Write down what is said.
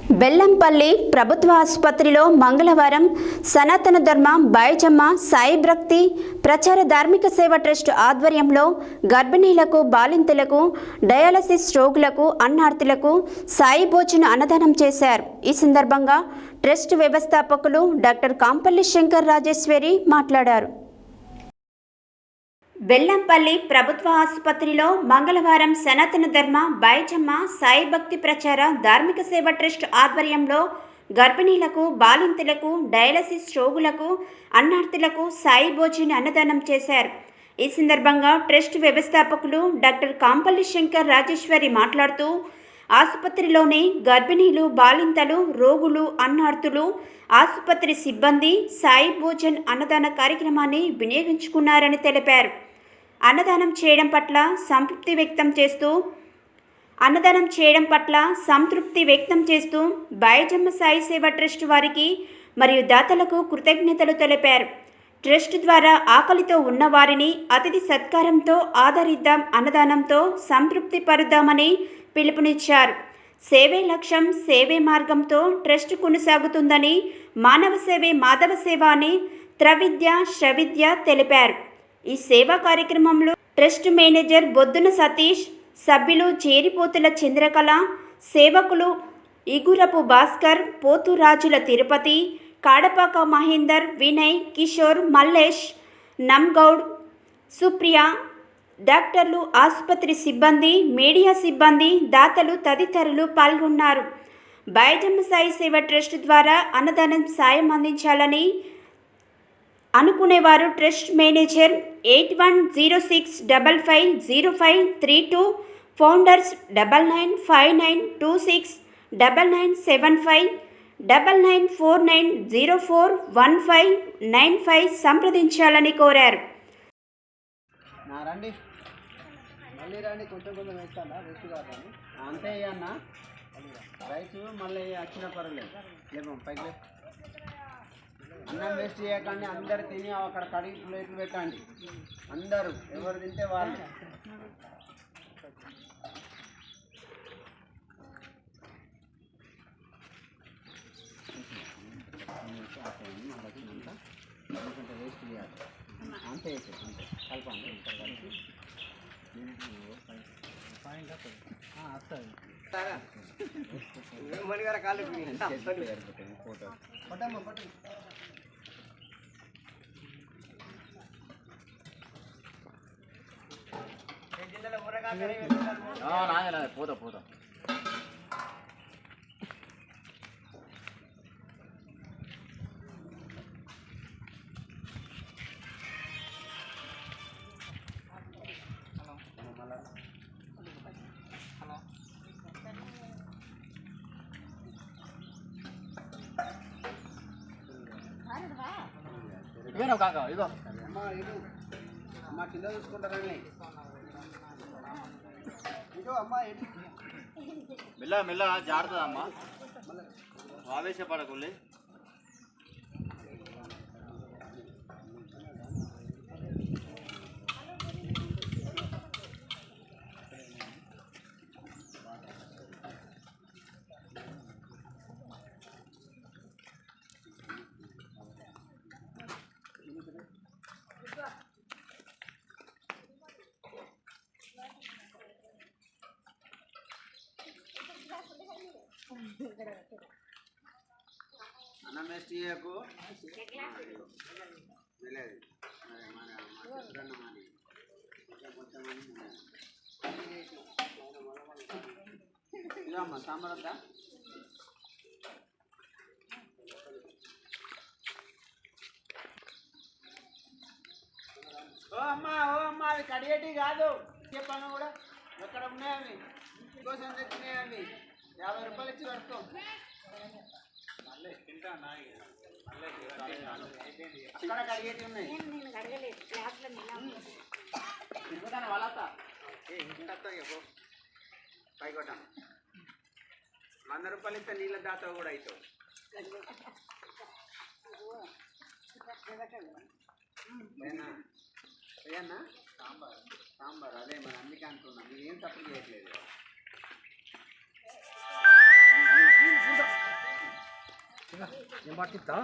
బెల్లంపల్లి ప్రభుత్వ ఆసుపత్రిలో మంగళవారం సనాతన ధర్మ బైజమ్మ సాయి భక్తి ప్రచార ధార్మిక సేవ ట్రస్ట్ ఆధ్వర్యంలో గర్భిణీలకు, బాలింతలకు, డయాలసిస్ రోగులకు, అన్నార్థులకు సాయి భోజన అన్నదానం చేశారు. ఈ సందర్భంగా ట్రస్ట్ వ్యవస్థాపకులు డాక్టర్ కాంపల్లి శంకర్ రాజేశ్వరి మాట్లాడారు. బెల్లంపల్లి ప్రభుత్వ ఆసుపత్రిలో మంగళవారం సనాతన ధర్మ బైజమ్మ సాయి భక్తి ప్రచార ధార్మిక సేవ ట్రస్ట్ ఆధ్వర్యంలో గర్భిణీలకు, బాలింతలకు, డయాలసిస్ రోగులకు, అన్నార్థులకు సాయి భోజన అన్నదానం చేశారు. ఈ సందర్భంగా ట్రస్ట్ వ్యవస్థాపకులు డాక్టర్ కాంపల్లి శంకర్ రాజేశ్వరి మాట్లాడుతూ, ఆసుపత్రిలోని గర్భిణీలు, బాలింతలు, రోగులు, అన్నార్థులు, ఆసుపత్రి సిబ్బంది సాయి భోజన్ అన్నదాన కార్యక్రమాన్ని వినియోగించుకున్నారని తెలిపారు. అన్నదానం చేయడం పట్ల సంతృప్తి వ్యక్తం చేస్తూ బైజమ్మ సాయి సేవ ట్రస్ట్ వారికి మరియు దాతలకు కృతజ్ఞతలు తెలిపారు. ట్రస్ట్ ద్వారా ఆకలితో ఉన్న వారిని అతిథి సత్కారంతో ఆదరిద్దాం, అన్నదానంతో సంతృప్తి పరుద్దామని పిలుపునిచ్చారు. సేవే లక్ష్యం, సేవే మార్గంతో ట్రస్ట్ కొనసాగుతుందని, మానవ సేవే మాధవ సేవ అని త్రవిద్య శ్రవిద్య తెలిపారు. ఈ సేవా కార్యక్రమంలో ట్రస్ట్ మేనేజర్ బొద్దున సతీష్, సభ్యులు చేరిపోతుల చంద్రకళ, సేవకులు ఇగురపు భాస్కర్, పోతురాజుల తిరుపతి, కాడపాక మహేందర్, వినయ్, కిషోర్, మల్లేష్, నమ్గౌడ్, సుప్రియ, డాక్టర్లు, ఆసుపత్రి సిబ్బంది, మీడియా సిబ్బంది, దాతలు తదితరులు పాల్గొన్నారు. బైజమ్మ సాయి సేవ ట్రస్ట్ ద్వారా అన్నదానం సాయం అందించాలని అనుకునేవారు ట్రస్ట్ మేనేజర్ 8106550532, ఫౌండర్స్ 9959269975 9949041595 సంప్రదించాలని కోరారు. అంతే అన్న రైస్ మళ్ళీ వచ్చిన పర్లేదు పైకి అన్నం వేస్ట్ చేయకండి. అందరు తిని అక్కడ కడిగి ప్లేట్లు పెట్టండి. అందరూ ఎవరు తింటే వాళ్ళు. ఎందుకంటే వేస్ట్ చేయాలి. అంతే అంతే కలపండి. కలిపి వస్తుంది మణిగారు కాలు ఫోటో పోతా పోతా ఇవేనా కాక ఇగో అమ్మ ఇది అమ్మ కింద చూసుకుంటారని ఇదో అమ్మ మెల్ల మెల్ల జాగ్రత్త అమ్మ, ఆవేశపడకులే. అన్నం వేస్ట్ చేయకు. ఇదమ్మ సాంబార్ వద్దా? ఓ అమ్మ అవి కడిగేటి కాదు చెప్పాను కూడా. ఎక్కడ ఉన్నాయి అవి? కోసం తెచ్చినాయి అవి. 50 రూపాయలు ఇచ్చి కడుకో. అక్కడ కడిగేటి ఉన్నాయి. తిరుగుతాను వాళ్ళ పైకొట్టాను. 100 రూపాయలు ఇస్తే నీళ్ళ దాత కూడా అవుతావు. ఏనా సాంబార్ అదే మరి అందుకే అంటున్నాను. నేను ఏం తప్పు చేయట్లేదు. ఏం పట్టిస్తా